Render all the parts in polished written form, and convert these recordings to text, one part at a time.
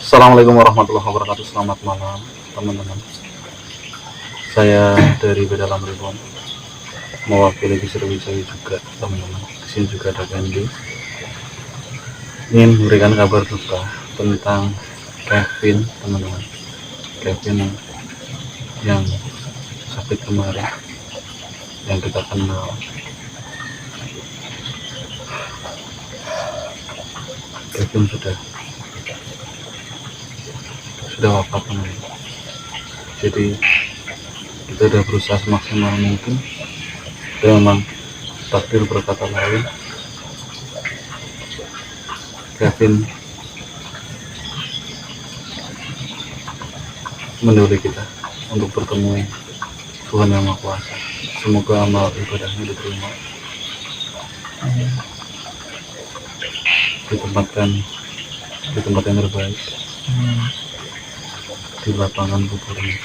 Assalamualaikum warahmatullahi wabarakatuh. Selamat malam teman-teman. Saya dari Bedalam Ribbon, mewakili Sriwijaya juga teman-teman. Di sini juga ada Candy. Ingin memberikan kabar duka tentang Kevin teman-teman. Kevin yang sakit kemarin, yang kita kenal. Kevin sudah wafat teman-teman. Jadi kita sudah berusaha semaksimal mungkin. Tapi memang takdir berkata lain. Kevin mendahului kita untuk bertemu Tuhan Yang Maha Kuasa. Semoga amal ibadahnya diterima, ditempatkan di tempat yang terbaik, di lapangan kuburnya.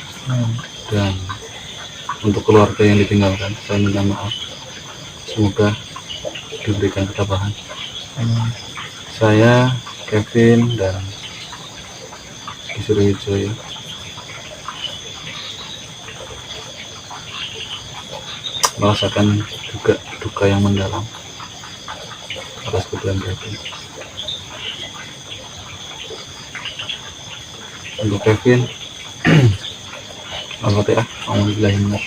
Dan untuk keluarga yang ditinggalkan, saya minta maaf. Semoga diberikan ketabahan. Saya Kevin dan Sriwijaya merasakan juga duka yang mendalam atas kepergian Kevin. Untuk Kevin, Al-Fatihah. Alhamdulillah.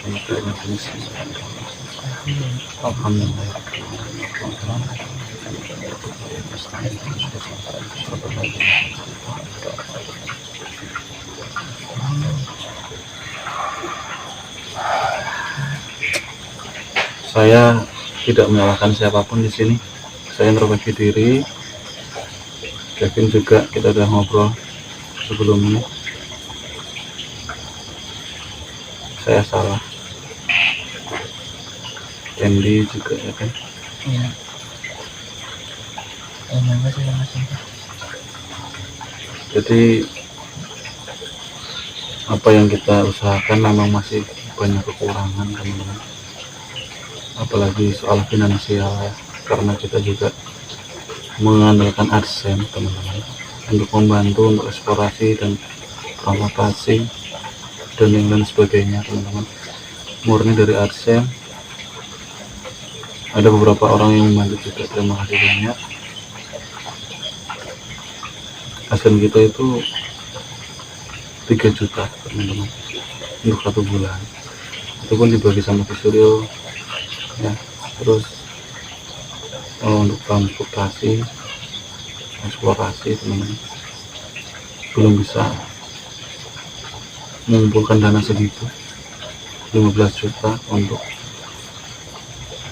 Saya tidak menyalahkan siapapun di sini. Saya introspeksi diri. Kevin juga kita udah ngobrol sebelumnya. Saya salah. Candy juga ya kan. Iya. Jadi apa yang kita usahakan memang masih banyak kekurangan teman-teman. Apalagi soal finansial ya, karena kita juga mengandalkan AdSense teman-teman untuk membantu untuk eksplorasi dan transportasi dan yang lain sebagainya teman-teman. Murni dari AdSense. Ada beberapa orang yang membantu juga, terima kasih banyak. AdSense kita itu 3 juta teman-teman untuk 1 bulan. Itu pun dibagi sama Suryo ya. Terus untuk transportasi, eksplorasi teman-teman belum bisa mengumpulkan dana segitu, 15 juta untuk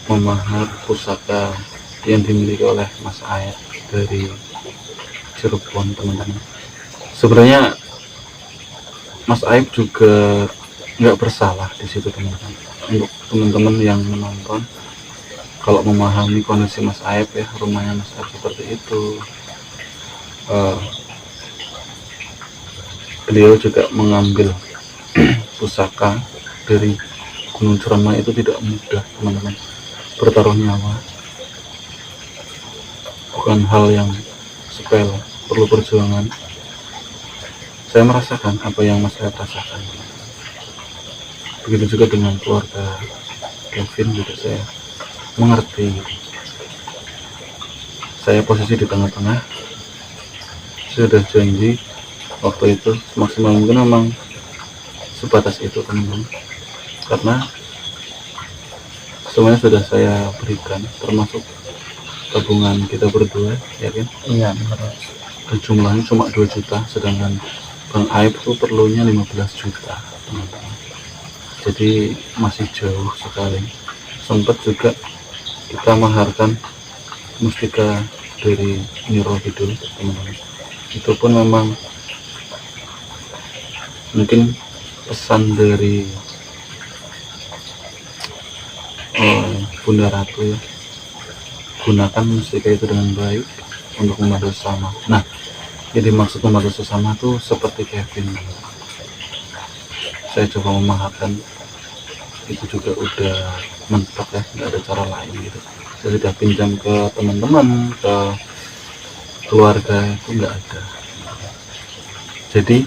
memahar pusaka yang dimiliki oleh Mas Aep dari Cirebon teman-teman. Sebenarnya Mas Aep juga nggak bersalah di situ teman-teman. Untuk teman-teman yang menonton, kalau memahami kondisi Mas Aep ya, rumahnya Mas Aep seperti itu, beliau juga mengambil pusaka dari Gunung Cermai itu tidak mudah teman-teman. Bertaruh nyawa bukan hal yang sepele, perlu perjuangan. Saya merasakan apa yang Mas Aep rasakan. Begitu juga dengan keluarga Kevin juga saya mengerti. Saya posisi di tengah-tengah. Saya sudah janji waktu itu semaksimal mungkin memang sebatas itu teman-teman, karena semuanya sudah saya berikan, termasuk tabungan kita berdua ya kan. Iya benar. Jumlahnya cuma 2 juta, sedangkan Bang Aib itu perlunya 15 juta teman-teman. Jadi masih jauh sekali. Sempat juga kita maharkan mustika dari Nyiro Kidul teman-teman. Itu pun memang mungkin pesan dari Bunda Ratu ya, gunakan mustika itu dengan baik untuk membantu sesama. Nah, jadi maksud membantu sesama tuh seperti Kevin. Saya coba memaharkan itu juga udah mentok ya, nggak ada cara lain gitu. Saya sudah pinjam ke teman-teman, ke keluarga, itu nggak ada. Jadi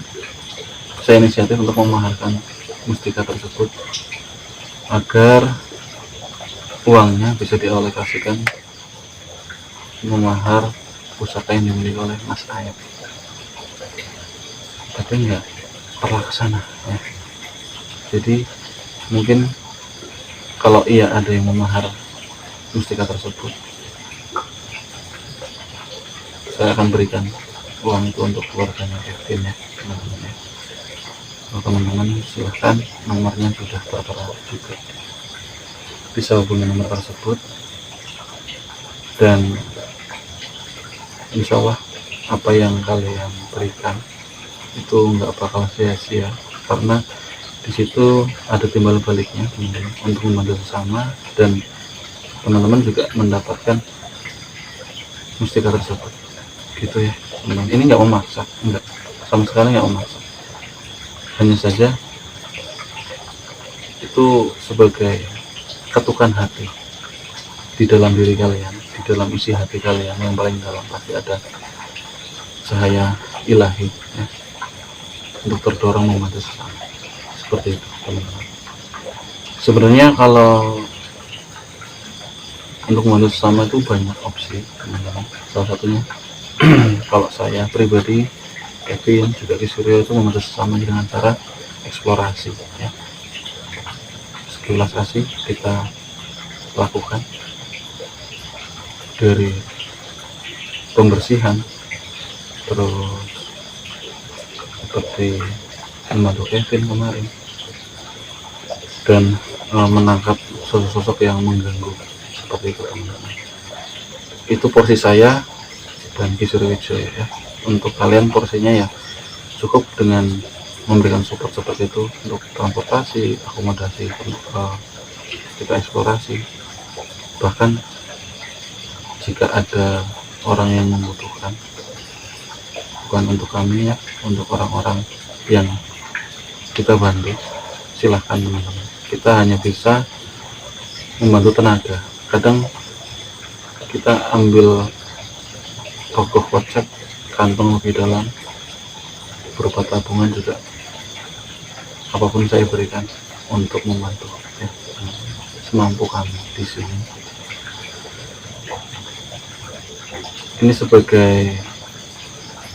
saya inisiatif untuk memaharkan mustika tersebut agar uangnya bisa dialokasikan memahar pusaka yang dimiliki oleh Mas Ayat, tapi nggak terlaksana ya. Jadi mungkin kalau iya ada yang memahar mustika tersebut, saya akan berikan uang itu untuk keluarganya Kevin ya teman-teman ya. Kalau teman-teman silahkan, nomornya sudah tertera juga, bisa hubungi nomor tersebut, dan insya Allah apa yang kalian berikan itu nggak bakal sia-sia, karena di situ ada timbal baliknya teman-teman, untuk membantu sesama, dan teman-teman juga mendapatkan mustika tersebut gitu ya teman-teman. Ini nggak memaksa, nggak, sama sekali nggak memaksa, hanya saja itu sebagai ketukan hati di dalam diri kalian, di dalam isi hati kalian yang paling dalam pasti ada cahaya ilahi ya, untuk terdorong membantu sesama, seperti itu teman-teman. Sebenarnya kalau untuk membantu sesama itu banyak opsi teman-teman. Salah satunya kalau saya pribadi, Kevin juga Ki Suryo, itu membantu sesama dengan cara eksplorasi ya. Sekilas kasih kita lakukan dari pembersihan, terus seperti membantu Kevin kemarin, dan menangkap sosok-sosok yang mengganggu, seperti itu teman-teman. Itu porsi saya dan Ki Suryo ya. Untuk kalian porsinya ya cukup dengan memberikan support seperti itu untuk transportasi, akomodasi, untuk kita eksplorasi. Bahkan jika ada orang yang membutuhkan, bukan untuk kami ya, untuk orang-orang yang kita bantu, silahkan teman-teman. Kita hanya bisa membantu tenaga. Kadang kita ambil rogoh WhatsApp, kantong lebih dalam, berupa tabungan juga, apapun saya berikan untuk membantu ya, semampu kami di sini. Ini sebagai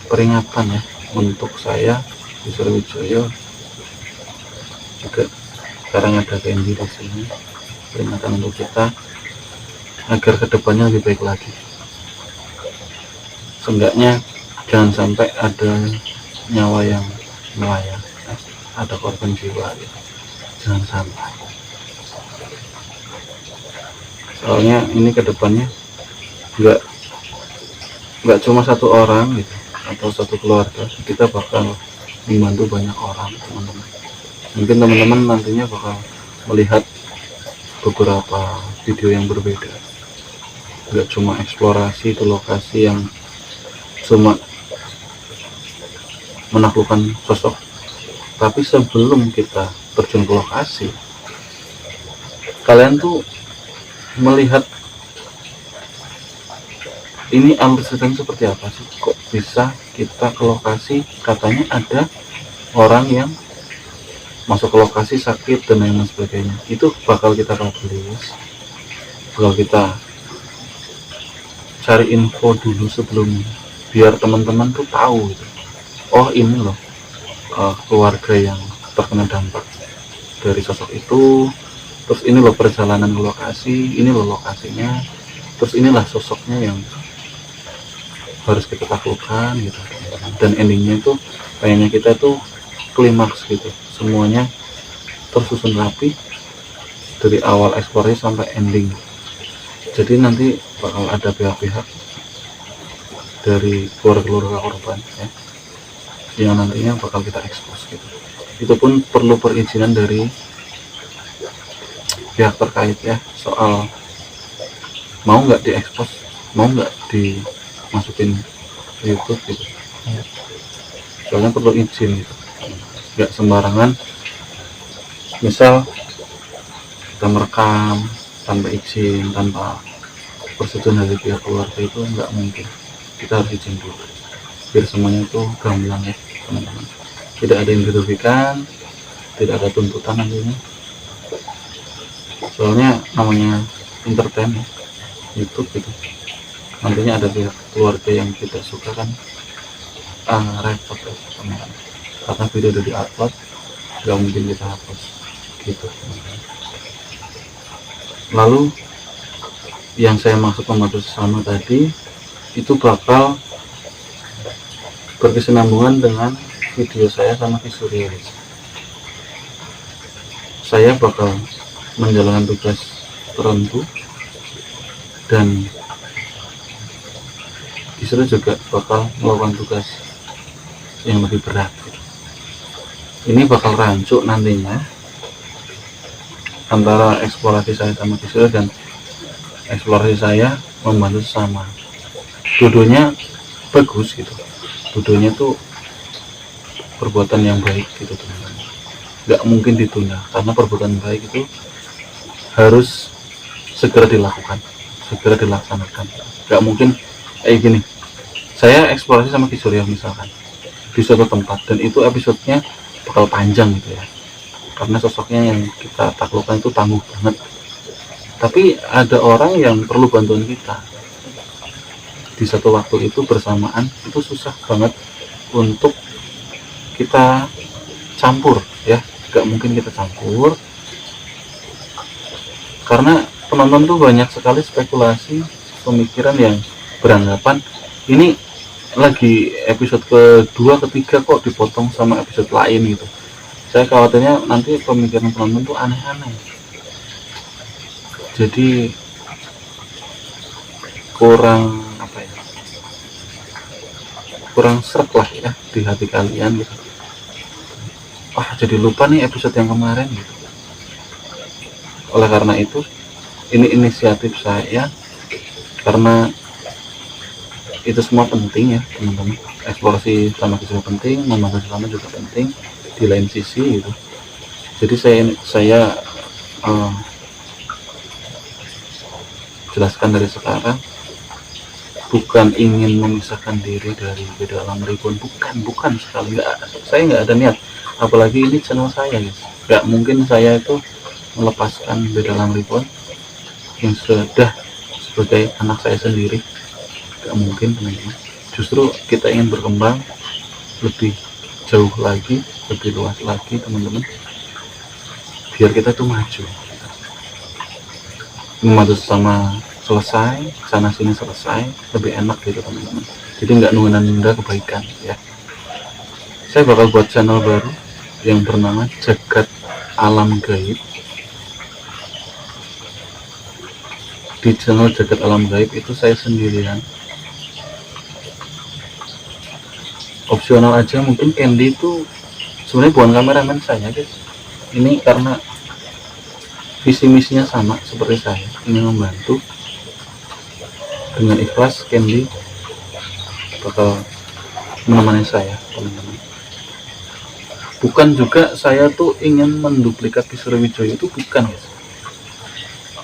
peringatan ya untuk saya Ki Suryo, juga sekarang ada Kendi di sini, peringatan untuk kita agar kedepannya lebih baik lagi. Seenggaknya jangan sampai ada nyawa yang melayang, ada korban jiwa ya. Jangan sampai, soalnya ini kedepannya nggak cuma satu orang gitu atau satu keluarga, kita bakal membantu banyak orang teman-teman. Mungkin teman-teman nantinya bakal melihat beberapa video yang berbeda, nggak cuma eksplorasi ke lokasi yang cuma menaklukkan sosok, tapi sebelum kita terjun ke lokasi, kalian tuh melihat ini alur ceritanya seperti apa sih, kok bisa kita ke lokasi, katanya ada orang yang masuk ke lokasi sakit dan lain sebagainya. Itu bakal kita publish, bakal kita cari info dulu sebelumnya, biar teman-teman tuh tahu gitu. Oh ini loh keluarga yang terkena dampak dari sosok itu, terus ini loh perjalanan ke lokasi, ini loh lokasinya, terus inilah sosoknya yang harus kita taklukkan gitu. Dan endingnya itu kayaknya kita tuh klimaks gitu, semuanya tersusun rapi dari awal eksplorasi sampai ending. Jadi nanti bakal ada pihak-pihak dari keluarga korban ya, yang nantinya bakal kita ekspos gitu. Itu pun perlu perizinan dari pihak terkait ya, soal mau nggak diekspos, mau nggak dimasukin ke YouTube gitu. Soalnya perlu izin gitu, nggak sembarangan. Misal kita merekam tanpa izin, tanpa persetujuan dari pihak keluarga, itu nggak mungkin. Kita harus izin dulu biar semuanya itu gamblang ya teman-teman. Tidak ada yang dirugikan, tidak ada tuntutan nantinya, soalnya namanya entertain ya, YouTube gitu. Nantinya ada pihak keluarga yang tidak suka kan, repot ya teman-teman, karena video udah di-upload, gak mungkin kita hapus gitu teman-teman. Lalu yang saya maksud membantu sesama tadi itu bakal berkesinambungan dengan video saya sama Surya. Saya bakal menjalankan tugas tertentu dan Kisru juga bakal melakukan tugas yang lebih berat. Ini bakal rancuk nantinya antara eksplorasi saya sama Kisru dan eksplorasi saya membantu sesama. Dua-duanya bagus gitu, dua-duanya tuh perbuatan yang baik gitu teman-teman, nggak mungkin ditunda, karena perbuatan baik itu harus segera dilakukan, segera dilaksanakan. Nggak mungkin kayak gini, saya eksplorasi sama Surya misalkan di suatu tempat dan itu episodenya bakal panjang gitu ya, karena sosoknya yang kita taklukkan itu tangguh banget, tapi ada orang yang perlu bantuan kita di satu waktu itu bersamaan, itu susah banget untuk kita campur ya, gak mungkin kita campur, karena penonton tuh banyak sekali spekulasi pemikiran yang beranggapan ini lagi episode kedua ketiga kok dipotong sama episode lain gitu. Saya khawatirnya nanti pemikiran penonton tuh aneh-aneh, jadi kurang kurang seret lah ya di hati kalian gitu. Jadi lupa nih episode yang kemarin gitu. Oleh karena itu, ini inisiatif saya, karena itu semua penting ya teman-teman. Eksplorasi sama Kisru penting, membantu sama juga penting di lain sisi gitu. Jadi saya jelaskan dari sekarang, bukan ingin memisahkan diri dari Beda Alam Reborn, bukan sekali, saya nggak ada niat, apalagi ini channel saya guys, nggak mungkin saya itu melepaskan Beda Alam Reborn yang sudah sebagai anak saya sendiri, nggak mungkin teman-teman. Justru kita ingin berkembang lebih jauh lagi, lebih luas lagi teman-teman, biar kita tuh maju, membantu sama selesai, sana sini selesai, lebih enak gitu teman-teman. Jadi nggak nunda-nunda kebaikan ya. Saya bakal buat channel baru yang bernama Jagat Alam Gaib. Di channel Jagat Alam Gaib itu saya sendirian, opsional aja. Mungkin Candy itu sebenarnya bukan kameramen saya guys, ini karena visi misinya sama seperti saya, ingin membantu. Dengan ikhlas Candy bakal menemani saya teman-teman. Bukan juga saya tuh ingin menduplikat Kisru Wijaya, itu bukan guys,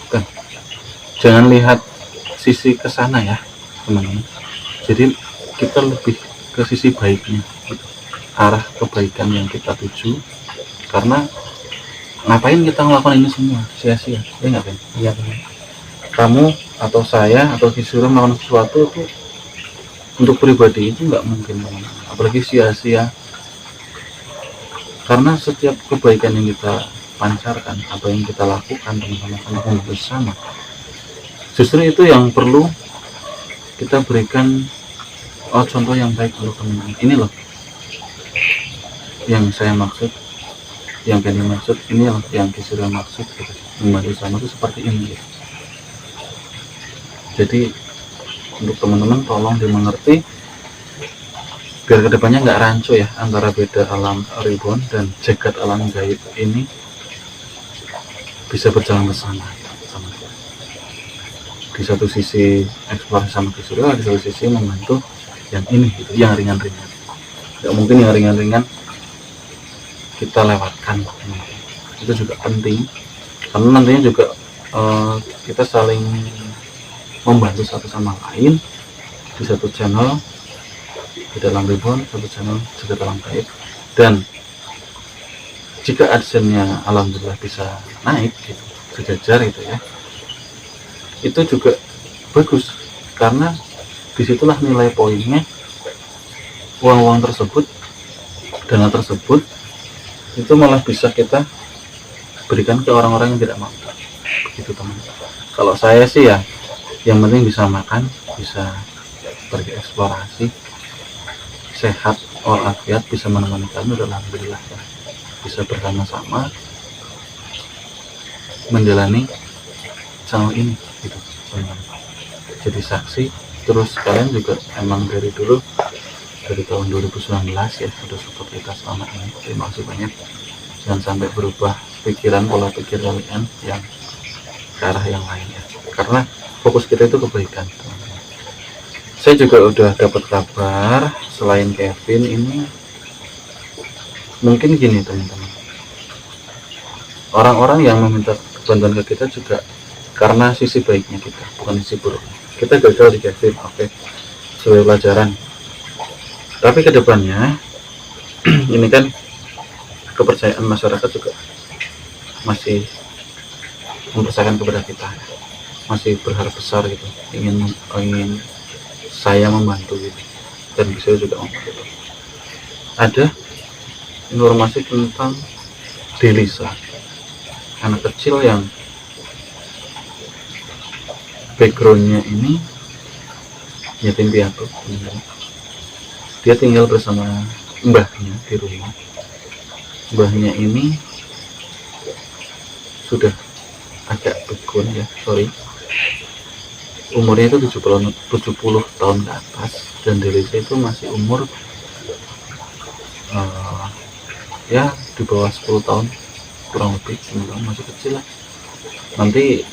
bukan. Jangan lihat sisi kesana ya teman-teman. Jadi kita lebih ke sisi baiknya gitu, arah kebaikan yang kita tuju. Karena ngapain kita ngelakukan ini semua sia-sia ya nggak kan? Iya benar. Kamu atau saya atau Kisru melakukan sesuatu itu untuk pribadi itu nggak mungkin, apalagi sia-sia, karena setiap kebaikan yang kita pancarkan atau yang kita lakukan teman-teman bersama, justru itu yang perlu kita berikan contoh yang baik untuk teman-teman. Ini loh yang saya maksud, yang Candy maksud, ini loh yang Kisru maksud gitu. Membantu sama itu seperti ini gitu. Jadi untuk teman-teman tolong dimengerti, biar kedepannya nggak rancu ya antara Beda Alam Reborn dan Jagat Alam Gaib ini bisa berjalan bersama sama kita. Di satu sisi eksplorasi sama Kisru, di satu sisi membantu yang ini gitu, yang ringan-ringan. Nggak mungkin yang ringan-ringan kita lewatkan, itu juga penting karena nantinya juga kita saling membantu satu sama lain di satu channel, di dalam ribbon, satu channel juga dalam gaib. Dan jika adsense-nya alhamdulillah bisa naik gitu, sejajar gitu ya, itu juga bagus, karena disitulah nilai poinnya. Uang-uang tersebut, dana tersebut itu malah bisa kita berikan ke orang-orang yang tidak mampu, begitu teman. Kalau saya sih ya, yang penting bisa makan, bisa pergi eksplorasi, sehat walafiat, bisa menemani kami, udah alhamdulillah ya. Bisa bersama-sama menjalani channel ini gitu teman. Jadi saksi. Terus kalian juga emang dari dulu, dari tahun 2019 ya sudah support kita selama ini. Terima kasih banyak. Jangan sampai berubah pikiran, pola pikir kalian yang ke arah yang lain ya, karena fokus kita itu kebaikan teman-teman. Saya juga udah dapat kabar, selain Kevin ini mungkin gini teman-teman, orang-orang yang meminta bantuan ke kita juga karena sisi baiknya kita, bukan sisi buruknya. Kita gagal di Kevin, oke, sebagai pelajaran. Tapi kedepannya ini kan kepercayaan masyarakat juga masih mempercayakan kepada kita, masih berharap besar gitu, ingin saya membantu gitu, dan bisa juga membantu. Ada informasi tentang Delisa, anak kecil yang backgroundnya ini yatim piatu. Dia tinggal bersama mbahnya di rumah. Mbahnya ini sudah agak pikun ya, sorry, umurnya itu 70 tahun ke atas, dan Delisa itu masih umur ya di bawah 10 tahun kurang lebih, masih kecil lah. Nanti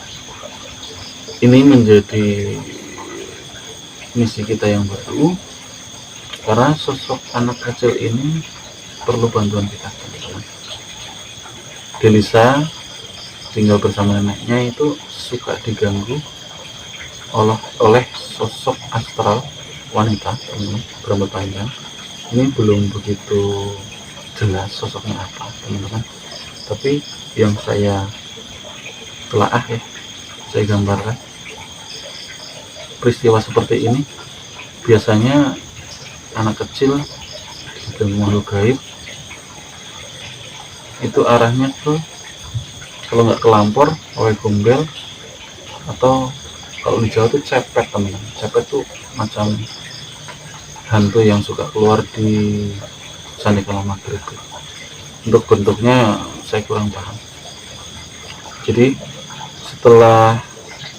ini menjadi misi kita yang baru, karena sosok anak kecil ini perlu bantuan kita teman-teman. Delisa tinggal bersama neneknya, itu suka diganggu oleh sosok astral wanita teman-teman, berambut panjang. Ini belum begitu jelas sosoknya apa teman-teman, tapi yang saya telaah ya, saya gambarkan, peristiwa seperti ini biasanya anak kecil diganggu makhluk gaib itu arahnya ke, kalau nggak ke lampor, oleh gombel, atau kalau di Jawa itu cepet teman-teman. Cepet tuh macam hantu yang suka keluar di sandikala maghrib. Untuk bentuknya saya kurang paham. Jadi setelah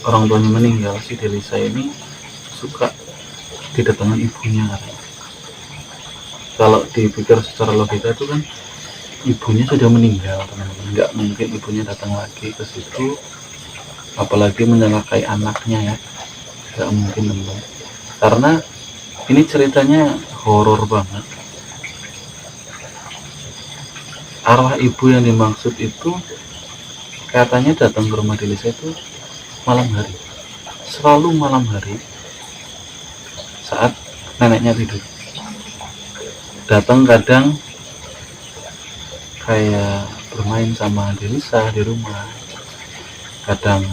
orang tuanya meninggal, si Delisa ini suka didatangkan ibunya katanya. Kalau dipikir secara logika itu kan ibunya sudah meninggal teman-teman, nggak mungkin ibunya datang lagi ke situ, apalagi menyalakai anaknya ya, nggak mungkin teman-teman. Karena ini ceritanya horor banget. Arwah ibu yang dimaksud itu katanya datang ke rumah Delisa itu malam hari, selalu malam hari saat neneknya tidur. Datang kadang kayak bermain sama Delisa di rumah, kadang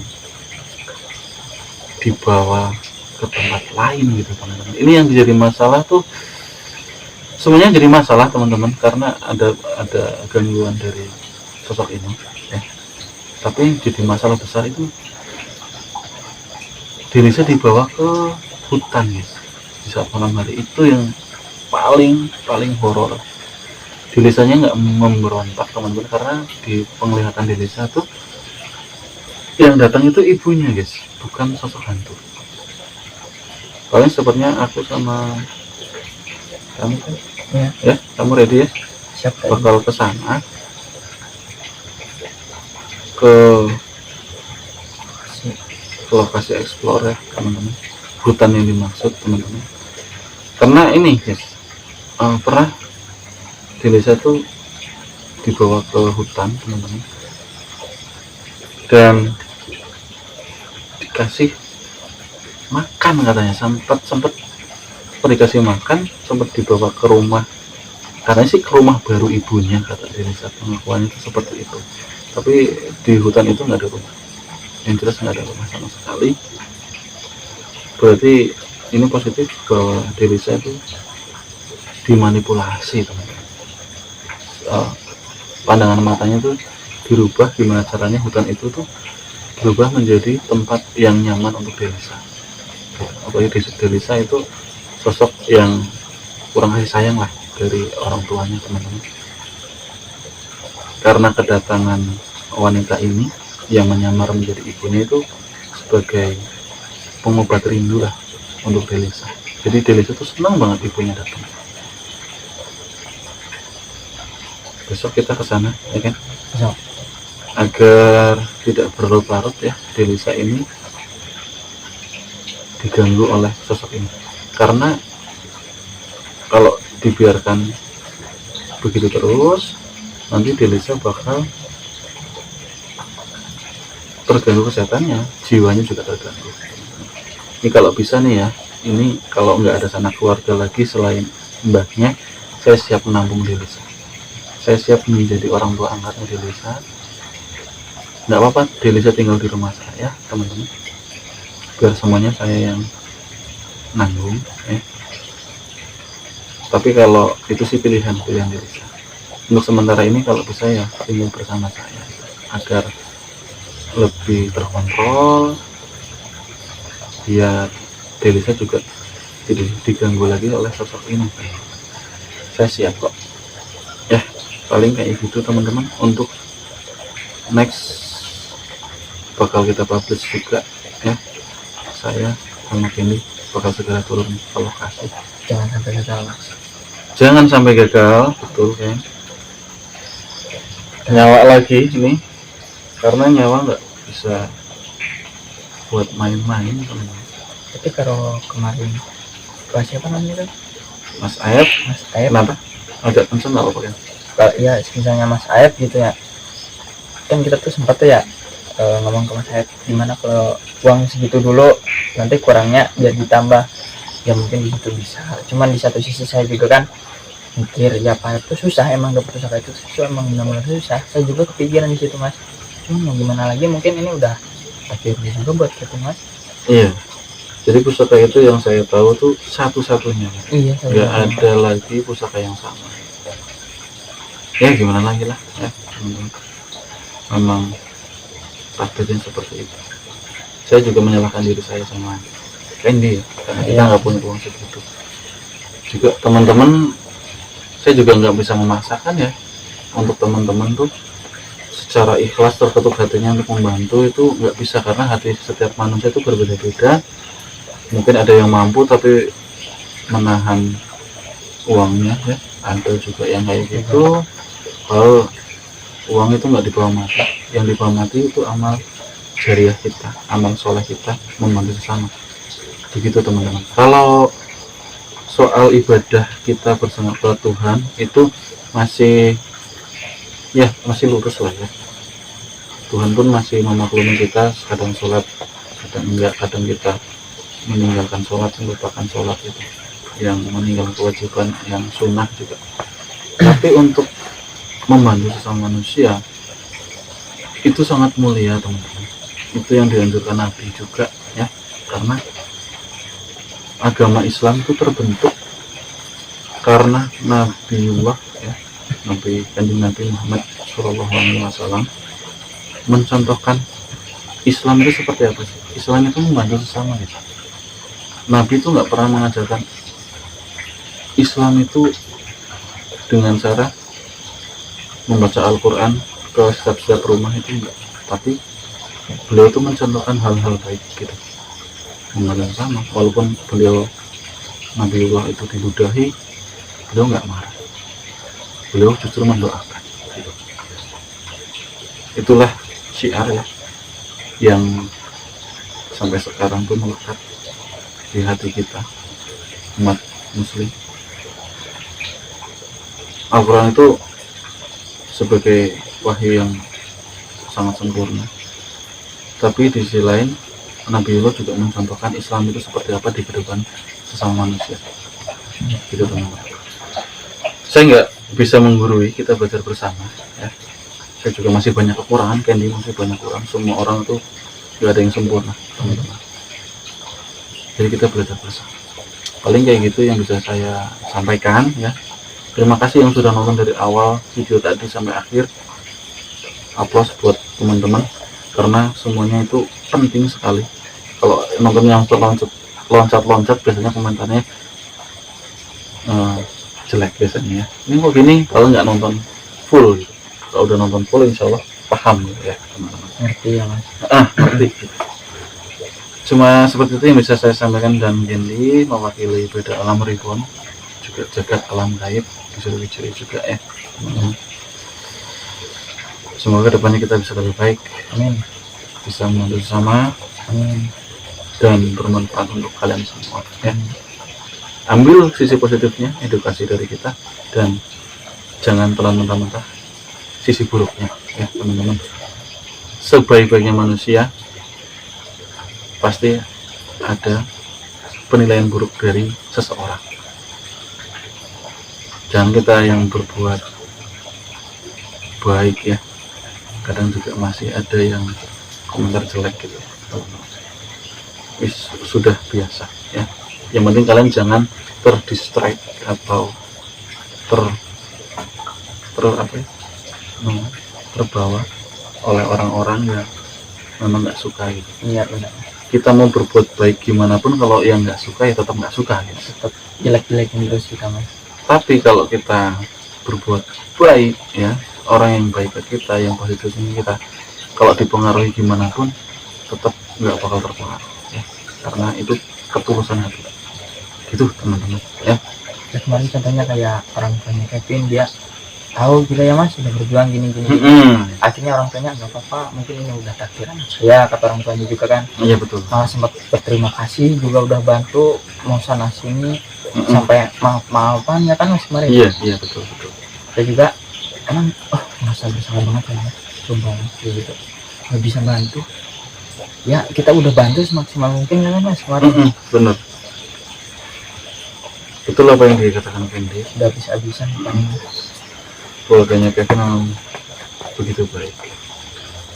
dibawa ke tempat lain gitu teman-teman. Ini yang jadi masalah tuh, semuanya jadi masalah teman-teman, karena ada gangguan dari sosok ini ya. Tapi yang jadi masalah besar itu Delisa dibawa ke hutan guys, di saat malam hari. Itu yang paling horor. Delisanya nggak memberontak teman-teman, karena di penglihatan Delisa tuh yang datang itu ibunya guys, bukan sosok hantu. Kalian sepertinya aku sama kamu kan ya, kamu ready ya? Siap, bakal ke sana, ke lokasi explore ya teman-teman, hutan yang dimaksud teman-teman. Karena ini guys, pernah Delisa tuh dibawa ke hutan teman-teman, dan dikasih makan katanya, sempet sempat dikasih makan, sempat dibawa ke rumah, karena sih ke rumah baru ibunya, kata Denisa pengakuannya itu seperti itu. Tapi di hutan itu nggak ada rumah, yang jelas nggak ada rumah sama sekali. Berarti ini positif bahwa Denisa itu dimanipulasi, teman-teman. Pandangan matanya tuh dirubah, gimana caranya hutan itu tuh berubah menjadi tempat yang nyaman untuk Denisa. Apalagi Denisa itu sosok yang kurang kasih sayang lah dari orang tuanya, teman-teman. Karena kedatangan wanita ini yang menyamar menjadi ibunya itu sebagai pengobat rindu lah untuk Denisa. Jadi Denisa tuh senang banget ibunya datang. Besok kita ke sana, ya kan? Besok. Agar tidak berlarut-larut ya, Denisa ini diganggu oleh sosok ini. Karena kalau dibiarkan begitu terus, nanti Denisa bakal terganggu kesehatannya, jiwanya juga terganggu. Ini kalau bisa nih ya, ini kalau nggak ada sanak keluarga lagi selain mbaknya, saya siap menampung Denisa. Saya siap menjadi orang tua angkatnya Denisa. Nggak apa-apa, Denisa tinggal di rumah saya, teman-teman. Biar semuanya saya yang nanggung, ya. Tapi kalau itu sih pilihan Denisa. Untuk sementara ini kalau bisa ya tinggal bersama saya, agar lebih terkontrol, biar Denisa juga tidak diganggu lagi oleh sosok ini. Saya siap kok. Ya, paling kayak gitu teman-teman. Untuk next bakal kita publish juga ya, saya sama Kenny bakal segera turun ke lokasi. Jangan sampai gagal, Mas. Jangan sampai gagal, betul kan? Nyawa lagi ini, karena nyawa nggak bisa buat main-main, teman-teman. Tapi kalau kemarin Pak siapa namanya tuh? Mas Ayep. Mas Ayep. Kenapa? Agak concern nggak apa-apa kan? Kalau ya misalnya Mas Ayep gitu ya, kan kita tuh sempat tuh ya ngomong ke Mas Ayep, gimana kalau uang segitu dulu, nanti kurangnya biar ditambah. Ya mungkin di situ bisa. Cuman di satu sisi saya juga kan mikir, ya Pak Ayep tuh susah, emang dapet usaha itu emang benar-benar susah. Saya juga kepikiran di situ, Mas. Cuma mau gimana lagi, mungkin ini udah akhirnya juga buat kita, Mas. Iya. Jadi pusaka itu yang saya tahu tuh satu-satunya. Iya. Nggak ada lagi pusaka yang sama. Ya gimana lagi lah ya, memang takdirnya seperti itu. Saya juga menyalahkan diri saya sama Candy ya, karena kita nggak punya uang segitu. Juga teman-teman, saya juga nggak bisa memaksakan ya untuk teman-teman tuh secara ikhlas terketuk hatinya untuk membantu, itu nggak bisa, karena hati setiap manusia itu berbeda-beda. Mungkin ada yang mampu tapi menahan uangnya ya, ada juga yang kayak gitu. Kalau uang itu nggak dibawa mati, yang dibawa mati itu amal jariah kita, amal soleh kita membantu sesama. Begitu teman-teman. Kalau soal ibadah kita bersama Tuhan itu masih lurus lah ya. Tuhan pun masih memaklumi kita, kadang sholat, kadang enggak, kadang kita meninggalkan sholat, melupakan sholat itu, yang meninggalkan kewajiban yang sunnah juga. Tapi untuk membantu sesama manusia itu sangat mulia, teman-teman. Itu yang dianjurkan Nabi juga ya, karena agama Islam itu terbentuk karena Nabiullah ya, Kanjeng Nabi Muhammad SAW mencontohkan Islam itu seperti apa sih. Islam itu membantu sesama gitu. Nabi itu nggak pernah mengajarkan Islam itu dengan cara membaca Al-Quran ke setiap rumah, itu enggak. Tapi beliau itu mencontohkan hal-hal baik gitu, membantu sama. Walaupun beliau Nabiullah itu diludahi, beliau nggak marah, beliau justru mendoakan gitu. Itulah syiar ya yang sampai sekarang pun melekat di hati kita umat muslim. Al-Quran itu sebagai wahyu yang sangat sempurna, tapi di sisi lain Nabiullah juga mencontohkan Islam itu seperti apa di kehidupan sesama manusia. gitu teman-teman. Saya nggak bisa menggurui, kita belajar bersama ya. Saya juga masih banyak kekurangan, Candy masih banyak kurang, semua orang tuh nggak ada yang sempurna teman-teman. Jadi kita belajar bersama, paling kayak gitu yang bisa saya sampaikan ya. Terima kasih yang sudah nonton dari awal video tadi sampai akhir. Aplaus buat teman-teman karena semuanya itu penting sekali. Kalau nonton yang loncat biasanya komentarnya jelek biasanya ya. Ini kok gini, kalau nggak nonton full gitu. Kalau udah nonton full insya Allah paham gitu ya teman-teman. Ngerti ya mas. Ngerti gitu. Cuma seperti itu yang bisa saya sampaikan, dan Genly mewakili beda alam reborn, juga jagat alam gaib disuruh juga ya teman-teman. Semoga depannya kita bisa lebih baik, Amin. bisa membantu sama, Amin. dan bermanfaat untuk kalian semua ya. Ambil sisi positifnya, edukasi dari kita, dan jangan telan mentah-mentah sisi buruknya ya teman-teman. Sebaik-baiknya manusia pasti ada penilaian buruk dari seseorang. Jangan kita yang berbuat baik ya, kadang juga masih ada yang komentar jelek gitu. Sudah biasa ya. Yang penting kalian jangan terdistract atau terbawa oleh orang-orang yang memang nggak suka gitu. Iya benar. Kita mau berbuat baik gimana pun, kalau yang nggak suka ya tetap nggak suka gitu. Tetap jelek-jelekin terus kita mas. Tapi kalau kita berbuat baik ya, orang yang baik ke kita, yang positif kita, kalau dipengaruhi gimana pun tetap nggak bakal terpengaruh ya, karena itu ketulusan hati gitu teman-teman ya. Ya, kemarin contohnya kayak orang tuanya Kevin, dia tahu gitu ya mas, sudah berjuang gini. Akhirnya orang tuanya nggak apa-apa, mungkin ini udah takdiran ya, kata orang tuanya juga kan. Iya betul. Malah sempat berterima kasih juga, udah bantu mau sana sini sampai maaf-maafan ya kan mas kemarin. Iya betul. Saya juga emang merasa bersalah banget ya mas, coba gitu nggak bisa bantu ya, kita udah bantu semaksimal mungkin kan mas kemarin. Bener, betul apa yang dikatakan Candy. Udah bisa-habisan kan. Keluarganya Kevin memang begitu baik,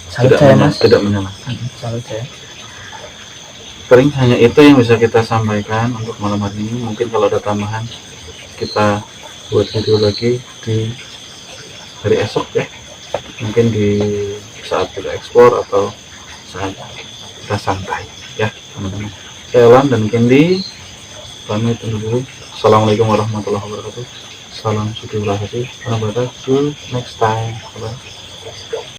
Salut saya mas. tidak menyalahkan. Salut saya. Paling hanya itu yang bisa kita sampaikan untuk malam hari ini. Mungkin kalau ada tambahan kita buat video lagi di hari esok ya, mungkin di saat kita ekspor atau saat kita santai ya teman-teman. Saya Elan dan Candy pamit undur diri. Assalamualaikum warahmatullahi wabarakatuh. Salam suci berkati. See you next time. Bye.